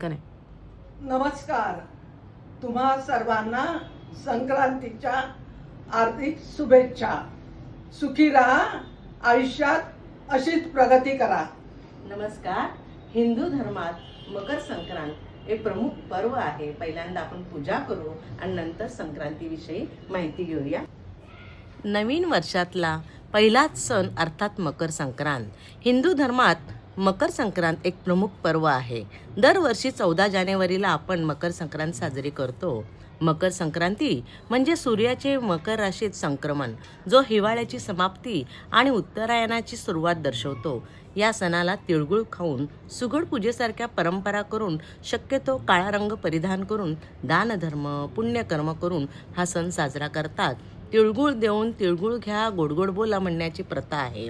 का नाही? नमस्कार. तुम्हा सर्वांना संक्रांतीच्या हार्दिक शुभेच्छा. सुखी राहा, आयुष्यात अशीच प्रगती करा. नमस्कार. हिंदू धर्मात मकर संक्रांत एक प्रमुख पर्व आहे. पहिल्यांदा आपण पूजा करू आणि नंतर संक्रांतीविषयी माहिती घेऊया. नवीन वर्षातला पहिलाच सण अर्थात मकर संक्रांत. हिंदू धर्मात मकर संक्रांत एक प्रमुख पर्व आहे. दरवर्षी 14 जानेवारीला आपण मकर संक्रांत साजरी करतो. मकर संक्रांती म्हणजे सूर्याचे मकर राशीत संक्रमण, जो हिवाळ्याची समाप्ती आणि उत्तरायणाची सुरुवात दर्शवतो. या सणाला तिळगुळ खाऊन, सुगड पूजेसारख्या परंपरा करून, शक्यतो काळा रंग परिधान करून, दानधर्म पुण्यकर्म करून हा सण साजरा करतात. तिळगुळ देऊन तिळगुळ घ्या, गोडगोड बोला म्हणण्याची प्रथा आहे.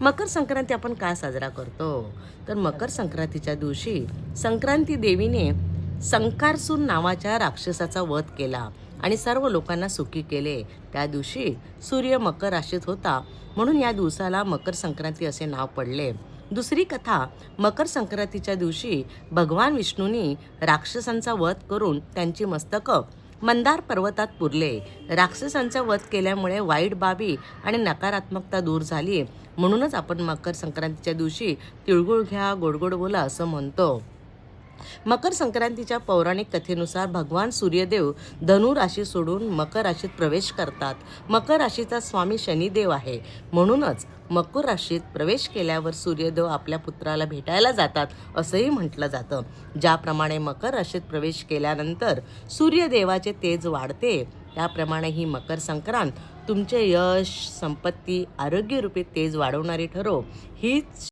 मकर संक्रांती आपण का साजरा करतो? तर मकर संक्रांतीच्या दिवशी संक्रांती देवीने संकारसूर नावाच्या राक्षसाचा वध केला आणि सर्व लोकांना सुखी केले. त्या दिवशी सूर्य मकर राशीत होता, म्हणून या दिवसाला मकर संक्रांती असे नाव पडले. दुसरी कथा, मकर संक्रांतीच्या दिवशी भगवान विष्णूंनी राक्षसांचा वध करून त्यांची मस्तकं मंदार पर्वतात पुरले. राक्षसांचा वध केल्यामुळे वाईट बाबी आणि नकारात्मकता दूर झाली. म्हणूनच आपण मकर संक्रांतीच्या दिवशी तिळगुळ घ्या, गोडगोड बोला असं म्हणतो. मकर संक्रांतीच्या पौराणिक कथेनुसार भगवान सूर्यदेव धनु राशी सोडून मकर राशीत प्रवेश करतात. मकर राशीचा स्वामी शनिदेव आहे. म्हणूनच मकर राशीत प्रवेश केल्यावर सूर्यदेव आपल्या पुत्राला भेटायला जातात असंही म्हटलं जातं. ज्याप्रमाणे मकर राशीत प्रवेश केल्यानंतर सूर्यदेवाचे तेज वाढते, त्याप्रमाणे ही मकर संक्रांत तुमचे यश, संपत्ती, आरोग्यरूपी तेज वाढवणारी ठरो. हीच